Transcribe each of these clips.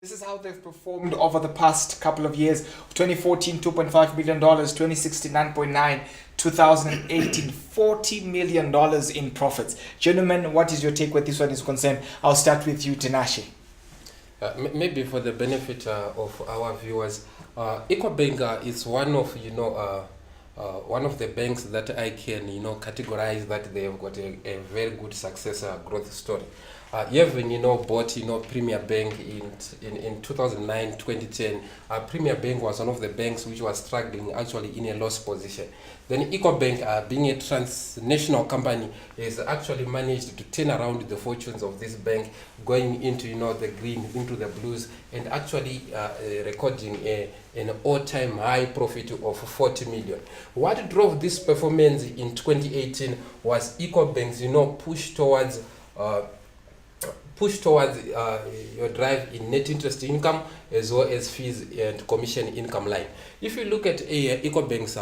This is how they've performed over the past couple of years. 2014, $2.5 million, 2016, 9.9, 2018, $40 million in profits. Gentlemen, what is your take where this one is concerned? I'll start with you, Tinashe. Maybe for the benefit of our viewers, Ecobank is one of one of the banks that I can categorize that they have got a very good success growth story. Even bought Premier Bank in 2009 2010. Premier Bank was one of the banks which was struggling, actually in a loss position. Then Ecobank, being a transnational company, has actually managed to turn around the fortunes of this bank, going into the green, into the blues, and actually recording an all-time high profit of 40 million. What drove this performance in 2018 was Ecobank's push towards your drive in net interest income as well as fees and commission income line. If you look at Ecobank's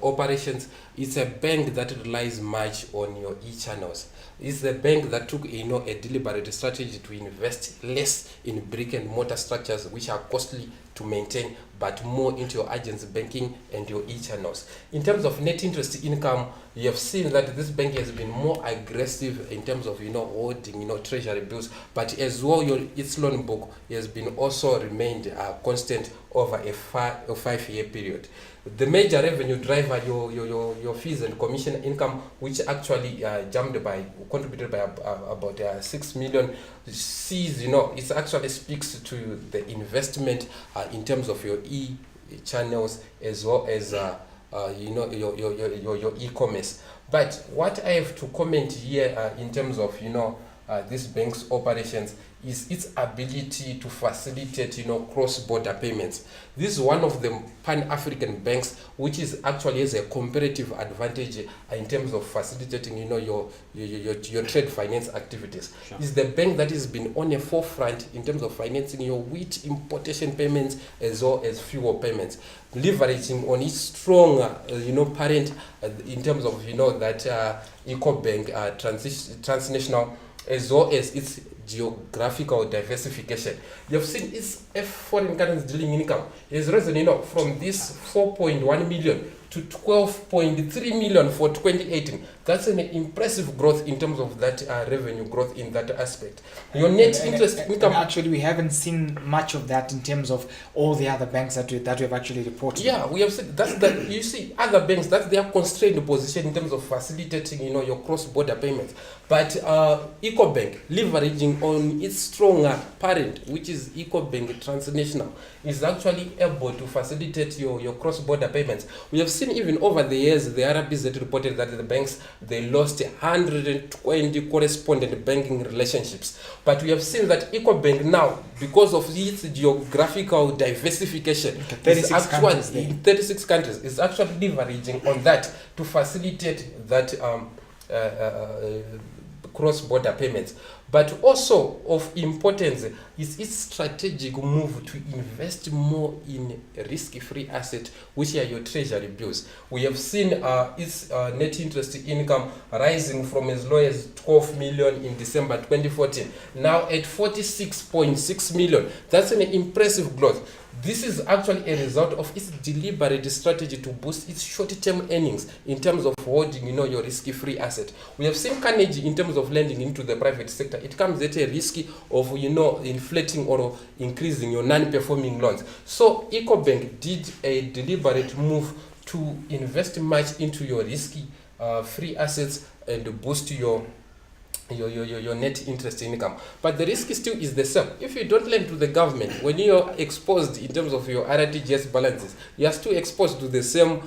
operations, it's a bank that relies much on your e-channels. It's the bank that took a deliberate strategy to invest less in brick and mortar structures which are costly to maintain, but more into your agents banking and your e-channels. In terms of net interest income, you have seen that this bank has been more aggressive in terms of holding treasury bills, but as well its loan book has been also remained constant over a 5-year period. The major revenue driver, your fees and commission income, which actually contributed by about 6 million, sees it actually speaks to the investment in terms of your e-channels as well as your e-commerce. But what I have to comment here in terms of this bank's operations is its ability to facilitate cross-border payments. This is one of the Pan-African banks which is actually has a comparative advantage in terms of facilitating your trade finance activities. Sure. It's the bank that has been on the forefront in terms of financing your wheat importation payments as well as fuel payments, leveraging on its strong parent in terms of that Ecobank transnational, as well as its geographical diversification. You have seen its foreign currency dealing income has risen from this 4.1 million to 12.3 million for 2018. That's an impressive growth in terms of that revenue growth in that aspect. Your net interest income. Actually, we haven't seen much of that in terms of all the other banks that we have actually reported. Yeah, we have seen you see other banks, that's their constrained position in terms of facilitating your cross-border payments. But Ecobank, leveraging on its stronger parent, which is Ecobank Transnational, is actually able to facilitate your cross-border payments. We have seen even over the years, the RBZ reported that the banks, they lost 120 correspondent banking relationships. But we have seen that Ecobank now, because of its geographical diversification, 36 countries, is actually leveraging on that to facilitate that cross-border payments. But also of importance is its strategic move to invest more in risk-free assets, which are your treasury bills. We have seen its net interest income rising from as low as 12 million in December 2014, now at 46.6 million. That's an impressive growth. This is actually a result of its deliberate strategy to boost its short-term earnings in terms of holding, your risky-free asset. We have seen Carnegie in terms of lending into the private sector. It comes at a risk of, inflating or increasing your non-performing loans. So Ecobank did a deliberate move to invest much into your risky free assets and boost your net interest income. But the risk still is the same. If you don't lend to the government, when you're exposed in terms of your RTGS balances, you are still exposed to the same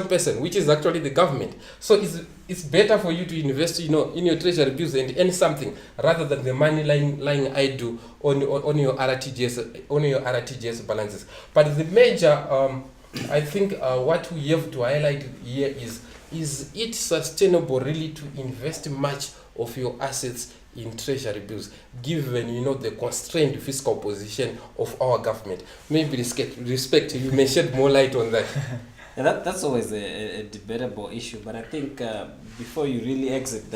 person, which is actually the government. So it's better for you to invest in your treasury bills and earn something rather than the money lying idle on your RTGS balances. But the major I think what we have to highlight here is it sustainable really to invest much of your assets in treasury bills, given the constrained fiscal position of our government? Maybe respect you may shed more light on that. Yeah, that's always a debatable issue, but I think before you really exit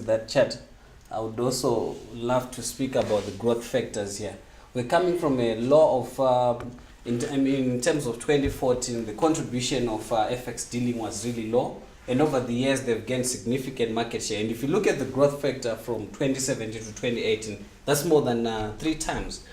that chat, I would also love to speak about the growth factors here. We're coming from a law of, in terms of 2014, the contribution of FX dealing was really low. And over the years, they've gained significant market share. And if you look at the growth factor from 2017 to 2018, that's more than 3 times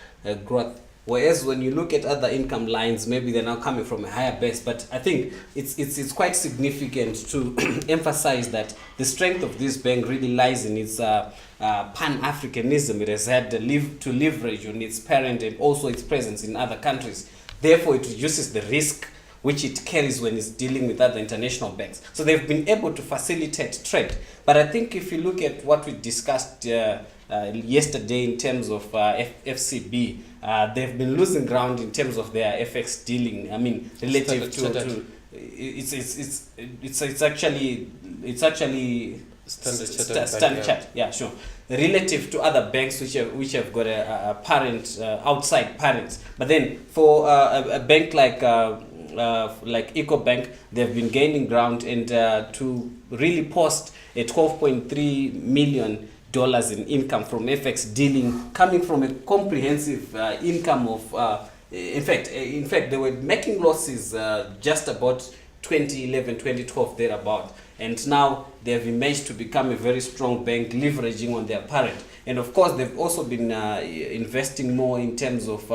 growth. Whereas when you look at other income lines, maybe they're now coming from a higher base. But I think it's quite significant to emphasize that the strength of this bank really lies in its Pan-Africanism. It has had to leverage on its parent and also its presence in other countries. Therefore, it reduces the risk which it carries when it's dealing with other international banks. So they've been able to facilitate trade. But I think if you look at what we discussed yesterday in terms of FCB, they've been losing ground in terms of their FX dealing. I mean, relative to it's actually Standard Chartered. Yeah, sure. Relative to other banks which have got a parent outside parents. But then for a bank like Ecobank, they've been gaining ground, and to really post a $12.3 million in income from FX dealing, coming from a comprehensive income of in fact they were making losses just about 2011 2012 thereabout, and now they've emerged to become a very strong bank, leveraging on their parent. And of course, they've also been investing more in terms of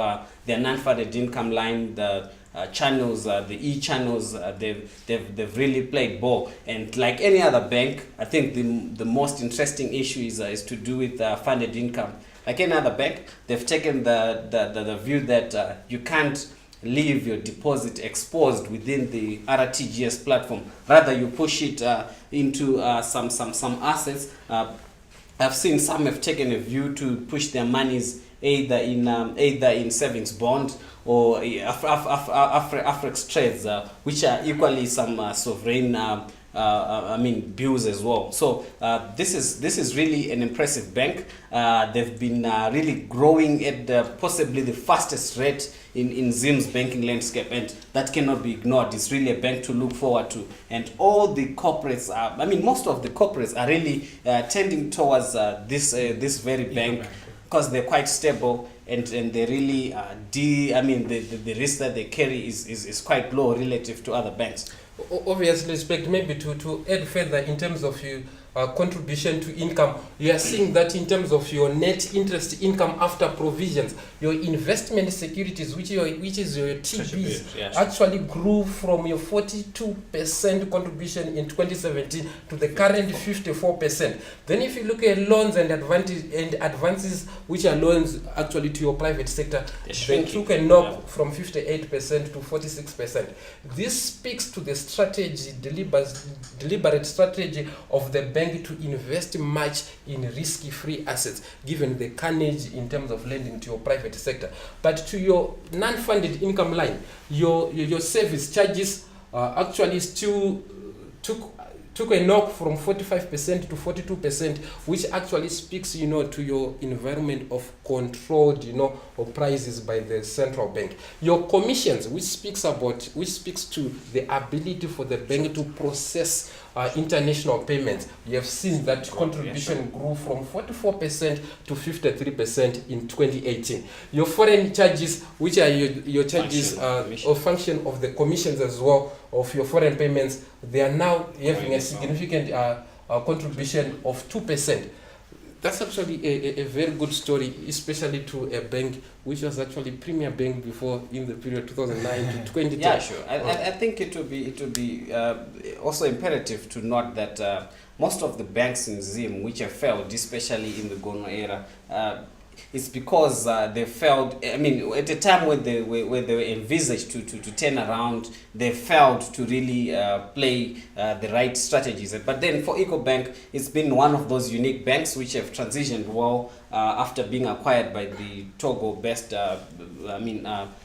their non-funded income line, the channels, the e-channels. They've really played ball. And like any other bank, I think the most interesting issue is to do with funded income. Like any other bank, they've taken the view that you can't leave your deposit exposed within the RTGS platform. Rather, you push it into some assets. I've seen some have taken a view to push their monies either in savings bond or Afrex trades, which are equally some sovereign bills as well. So this is really an impressive bank. They've been really growing at possibly the fastest rate in Zim's banking landscape, and that cannot be ignored. It's really a bank to look forward to. And all the corporates, most of the corporates are really tending towards this very bank, because they're quite stable, and they really the risk that they carry is quite low relative to other banks. Obviously, respect, maybe to add further in terms of your contribution to income, you are seeing that in terms of your net interest income after provisions, your investment securities, which is your TBs, yeah, actually grew from your 42% contribution in 2017 to the current 54%. Then if you look at loans and advances, which are loans actually to your private sector, they took a knock from 58% to 46%. This speaks to the strategy, deliberate strategy of the bank to invest much in risky-free assets, given the carnage in terms of lending to your private sector. But to your non-funded income line, your service charges actually still took a knock from 45% to 42%, which actually speaks, to your environment of controlled, of prices by the central bank. Your commissions, which speaks to the ability for the bank to process international payments. You have seen that contribution grew from 44% to 53% in 2018. Your foreign charges, which are your charges a function of the commissions as well of your foreign payments, they are now having a significant contribution of 2%. That's actually a very good story, especially to a bank which was actually premier bank before in the period 2009 to 2010. Yeah, sure. I think it would be also imperative to note that most of the banks in Zim which have failed, especially in the Gono era, it's because they failed. At a time where they were envisaged to turn around, they failed to really play the right strategies. But then for Ecobank, it's been one of those unique banks which have transitioned well after being acquired by the Togo-based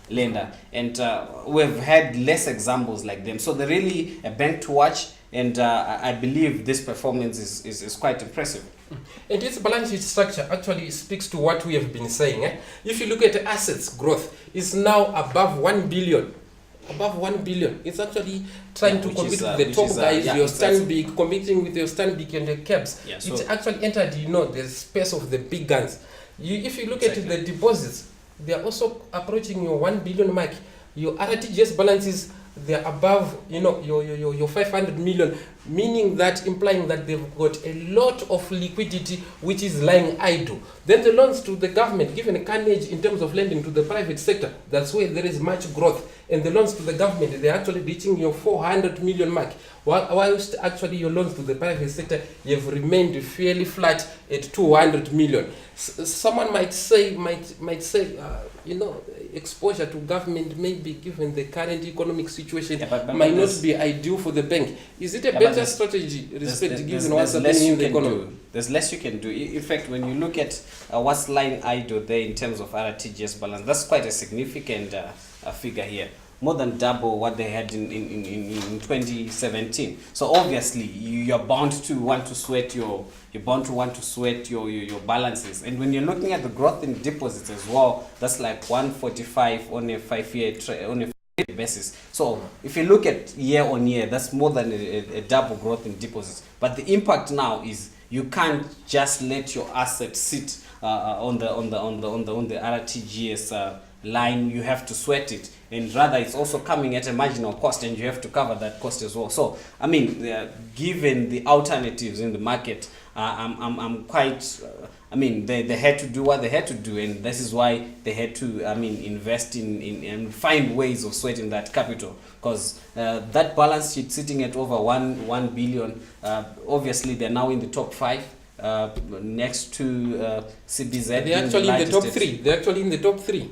lender, and we've had less examples like them. So they're really a bank to watch, and I believe this performance is quite impressive. And its balance sheet structure actually speaks to what we have been saying. If you look at assets growth, it's now above 1 billion above 1 billion. It's actually trying to which compete is, with the which top is, guys, yeah, your it's- that's- Stanbic, competing with your Stanbic and the caps. Yeah, so- It's actually entered, the space of the big guns. If you look at Exactly. the deposits, they are also approaching your 1 billion mark. Your RTGS balances, they are above, your 500 million, meaning that, implying that they've got a lot of liquidity which is lying idle. Then the loans to the government, given a carnage in terms of lending to the private sector, that's where there is much growth. And the loans to the government, they're actually reaching your 400 million mark, whilst actually your loans to the private sector have remained fairly flat at 200 million. Someone might say, exposure to government, maybe given the current economic situation, but might not there's- be ideal for the bank. Is it a Yeah, but better there's- strategy, respect, There's given what's less happening you in the can economy? do. There's less you can do. In fact, when you look at what's lying idle there in terms of RTGS balance, that's quite a significant figure here. More than double what they had in 2017. So obviously you're bound to want to sweat your balances. And when you're looking at the growth in deposits as well, that's like 145 on a 5-year basis. So if you look at year on year, that's more than a double growth in deposits. But the impact now is you can't just let your assets sit on the RTGS line. You have to sweat it, and rather it's also coming at a marginal cost, and you have to cover that cost as well. So I mean, given the alternatives in the market, I'm quite they had to do what they had to do, and this is why they had to invest in and find ways of sweating that capital, because that balance sheet sitting at over 1 billion, obviously they're now in the top 5, next to CBZ. They're actually in the top 3. They're actually in the top 3.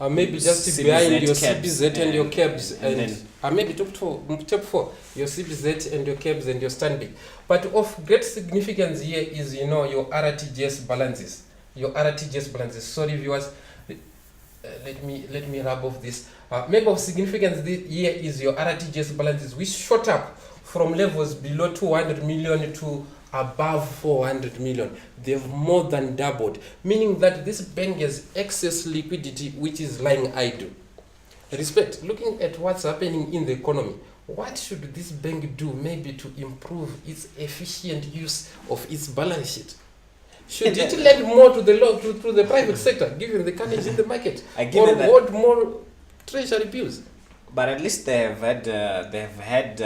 Maybe just CBZ, behind your cabs, CBZ and your cabs, and and maybe top 4, your CBZ and your cabs and your Stanbic. But of great significance here is, your RTGS balances. Your RTGS balances. Sorry, viewers. Let me rub off this. Maybe of significance here is your RTGS balances, which shot up from levels below 200 million to above 400 million. They've more than doubled, meaning that this bank has excess liquidity which is lying idle. Respect, looking at what's happening in the economy, what should this bank do maybe to improve its efficient use of its balance sheet? Should it lend more to the private sector, given the carnage in the market, or hold more treasury bills? But at least they have had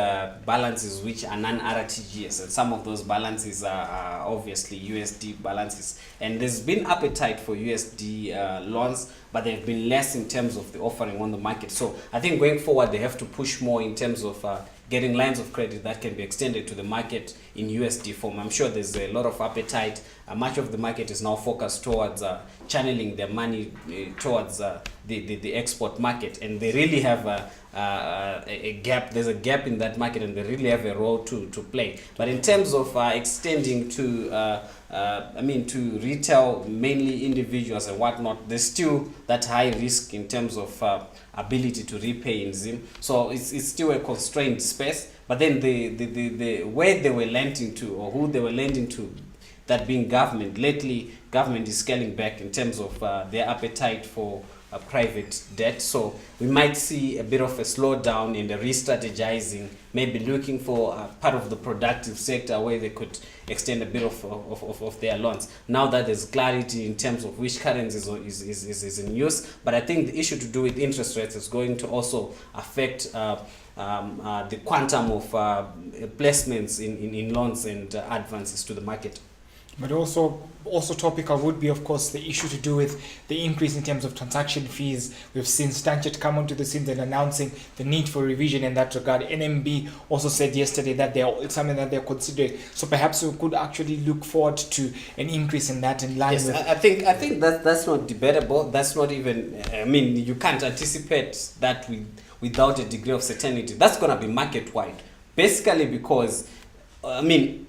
balances which are non-RTGS, and some of those balances are obviously USD balances. And there's been appetite for USD loans, but they've been less in terms of the offering on the market. So I think going forward, they have to push more in terms of getting lines of credit that can be extended to the market in USD form. I'm sure there's a lot of appetite. Much of the market is now focused towards channeling their money towards the export market, and they really have a gap. There's a gap in that market, and they really have a role to play. But in terms of extending to to retail, mainly individuals and whatnot, there's still that high risk in terms of ability to repay in Zim. So it's still a constrained space. But then the where they were lending to, or who they were lending to, that being government, lately government is scaling back in terms of their appetite for private debt. So we might see a bit of a slowdown in the re-strategizing, maybe looking for part of the productive sector where they could extend a bit of their loans. Now that there's clarity in terms of which currencies is in use, but I think the issue to do with interest rates is going to also affect the quantum of placements in loans and advances to the market. But also topical would be, of course, the issue to do with the increase in terms of transaction fees. We've seen Stanchart come onto the scene and announcing the need for revision in that regard. NMB also said yesterday that it's something that they're considering. So perhaps we could actually look forward to an increase in that in line yes, with... I think that's not debatable. That's not even... you can't anticipate that without a degree of certainty. That's going to be market-wide. Basically because...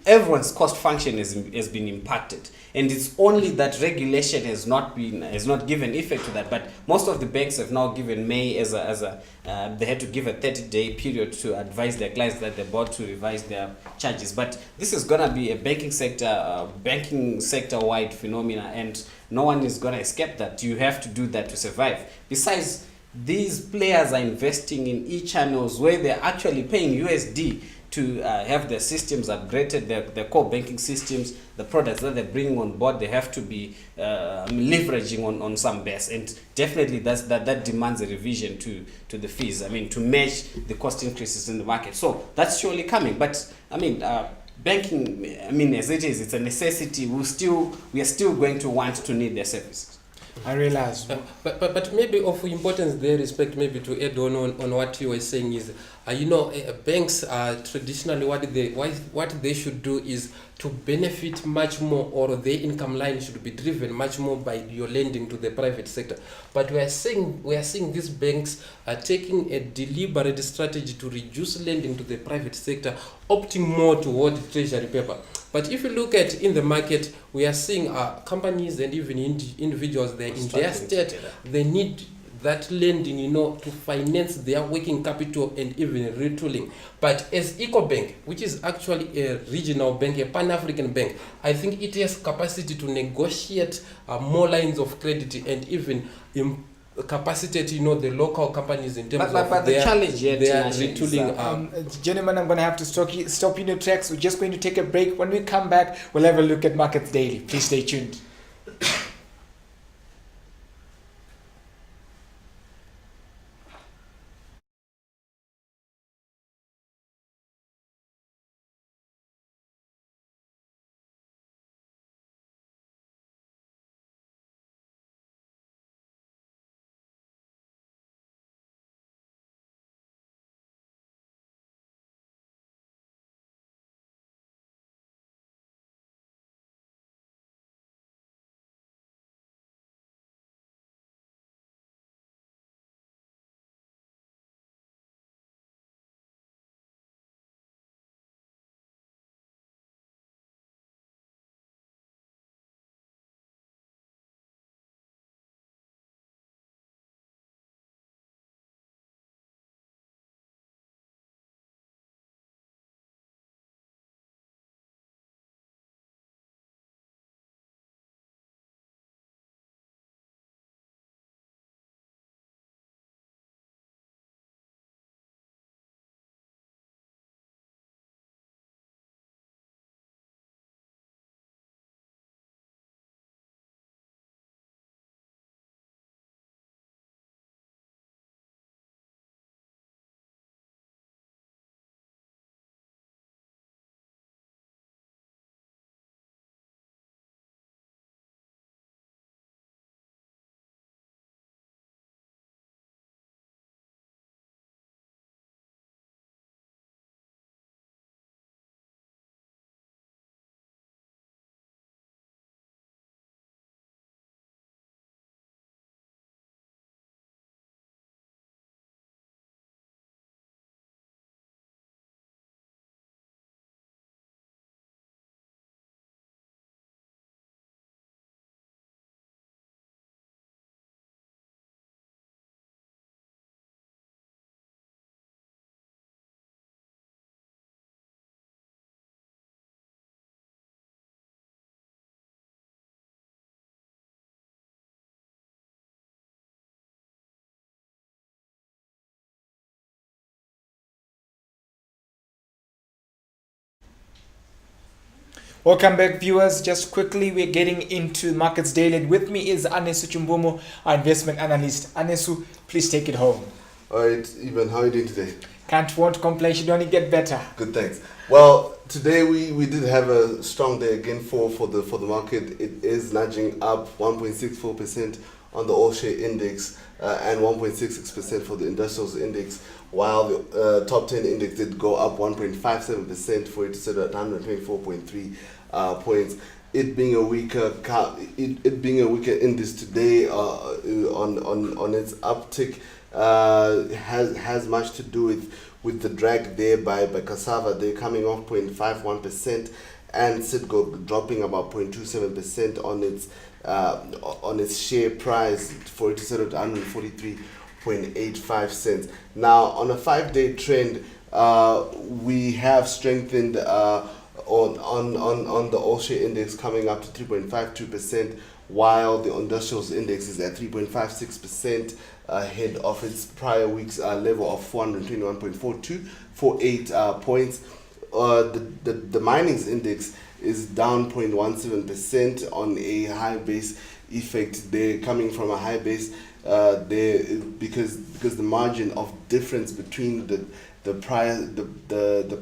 everyone's cost function has been impacted, and it's only that regulation has not given effect to that. But most of the banks have now given May as they had to give a 30-day period to advise their clients that they're about to revise their charges. But this is gonna be a banking sector wide phenomena, and no one is gonna escape that. You have to do that to survive. Besides, these players are investing in e-channels where they're actually paying USD to have their systems upgraded, their core banking systems, the products that they're bringing on board, they have to be leveraging on some base. And definitely that demands a revision to the fees, I mean, to match the cost increases in the market. So that's surely coming. But I mean, banking, I mean, as it is, it's a necessity. We are still going to want to need their services. I realize. But maybe of importance there, respect, maybe to add on what you were saying is, banks are traditionally what they should do is to benefit much more, or their income line should be driven much more by your lending to the private sector. But we are seeing these banks are taking a deliberate strategy to reduce lending to the private sector, opting more toward treasury paper. But if you look at in the market, we are seeing companies and even individuals, they're in their state, they need that lending, to finance their working capital and even retooling. But as Ecobank, which is actually a regional bank, a Pan-African bank, I think it has capacity to negotiate more lines of credit and even capacitate, the local companies in terms of the challenge yet their retooling. Gentlemen, I'm going to have to stop in your tracks. We're just going to take a break. When we come back, we'll have a look at Markets Daily. Please stay tuned. Welcome back, viewers. Just quickly, we're getting into Markets Daily. And with me is Anesu Chumbumo, our investment analyst. Anesu, please take it home. All right, Evan, how are you doing today? Won't complain, should only get better. Good, thanks. Well, today we did have a strong day again for the market. It is nudging up 1.64% on the all-share index and 1.66% for the industrials index, while the top 10 index did go up 1.57% for it to settle at 124.3 points. It being a weaker index today on its uptick has much to do with the drag there by cassava. They're coming off 0.51% and Citgo dropping about 0.27% on its share price for it to settle at 143.85 cents. Now on a 5-day trend, we have strengthened on the all share index coming up to 3.52%, while the industrials index is at 3.56%, ahead of its prior week's level of 421.48 points. The mining's index is down 0.17% on a high base effect. They're coming from a high base because the margin of difference between the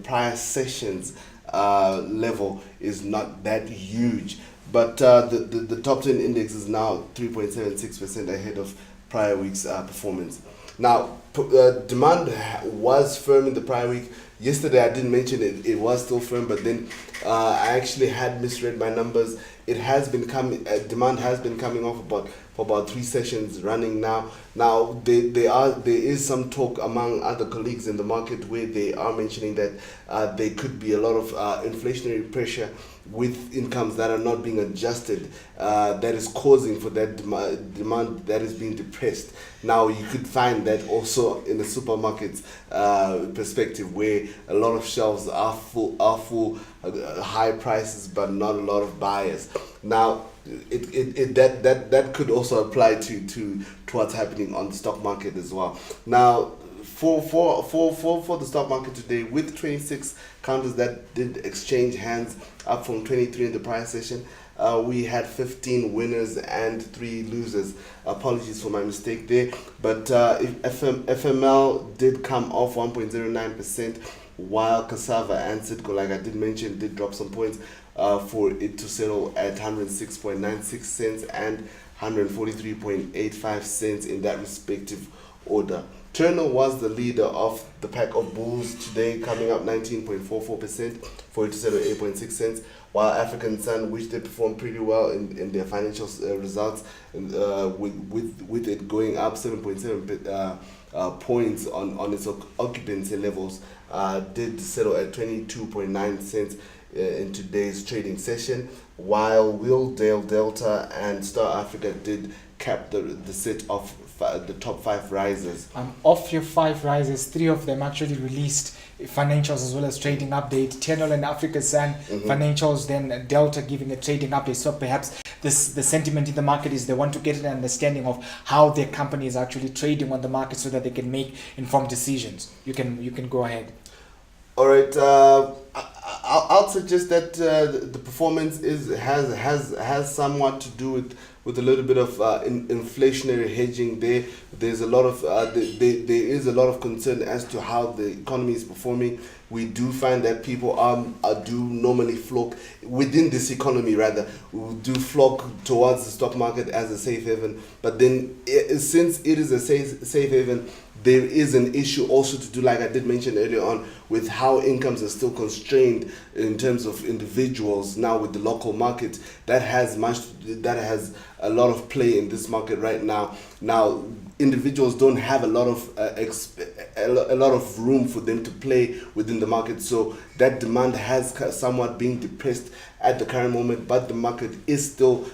prior sessions level is not that huge. But the top 10 index is now 3.76% ahead of prior week's performance. Now, demand was firm in the prior week. Yesterday, I didn't mention it was still firm, but then I actually had misread my numbers. It has been coming. Demand has been coming off for about 3 sessions running now. Now there is some talk among other colleagues in the market where they are mentioning that there could be a lot of inflationary pressure with incomes that are not being adjusted, that is causing for that demand that is being depressed. Now you could find that also in the supermarkets perspective, where a lot of shelves are full, high prices but not a lot of buyers. Now that could also apply to what's happening on the stock market as well. Now for the stock market today, with 26 counters that did exchange hands, up from 23 in the prior session, we had 15 winners and 3 losers. Apologies for my mistake there, but FML did come off 1.09%, while Cassava and Citco, like I did mention, did drop some points for it to settle at 106.96 cents and 143.85 cents in that respective order. Turner was the leader of the pack of bulls today, coming up 19.44% for it to settle 8.6 cents, while African Sun, which they performed pretty well in their financial results, with it going up 7.7 points on its occupancy levels, did settle at 22.9 cents in today's trading session, while Willdale, Delta and Star Africa did cap the set of the top 5 risers. Of your 5 risers, 3 of them actually released financials as well as trading update. Tenol and Africa Sun financials, then Delta giving a trading update. So perhaps the sentiment in the market is they want to get an understanding of how their company is actually trading on the market so that they can make informed decisions. You can go ahead. All right. I'll suggest that the performance has somewhat to do with a little bit of inflationary hedging there. There's a lot of there is a lot of concern as to how the economy is performing. We do find that people do normally flock within this economy, rather do flock towards the stock market as a safe haven. But then, since it is a safe haven, there is an issue also to do, like I did mention earlier on, with how incomes are still constrained in terms of individuals now with the local market. That has a lot of play in this market right now. Now, individuals don't have a lot of room for them to play within the market, so that demand has somewhat been depressed at the current moment, but the market is still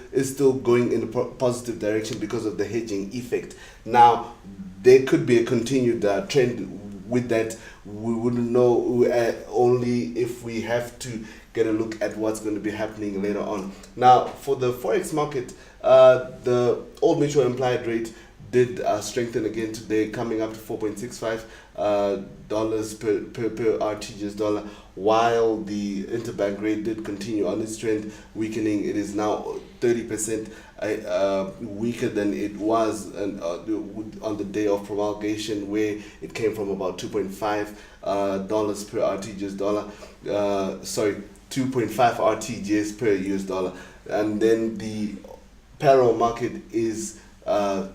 going in a positive direction because of the hedging effect. Now, there could be a continued trend with that. We wouldn't know only if we have to get a look at what's going to be happening later on. Now, for the forex market, the Old Mutual implied rate did strengthen again today, coming up to $4.65 per RTGS dollar, while the interbank rate did continue on its trend, weakening. It is now 30% weaker than it was on the day of promulgation, where it came from about $2.5 per RTGS dollar. 2.5 RTGS per US dollar. And then the parallel market is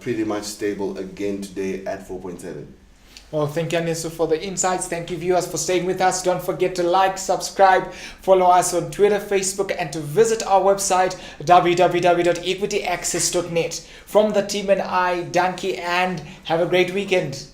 pretty much stable again today at 4.7. Well, thank you, Anisu, for the insights. Thank you, viewers, for staying with us. Don't forget to like, subscribe, follow us on Twitter, Facebook, and to visit our website, www.equityaccess.net. From the team and I, Danky, and have a great weekend.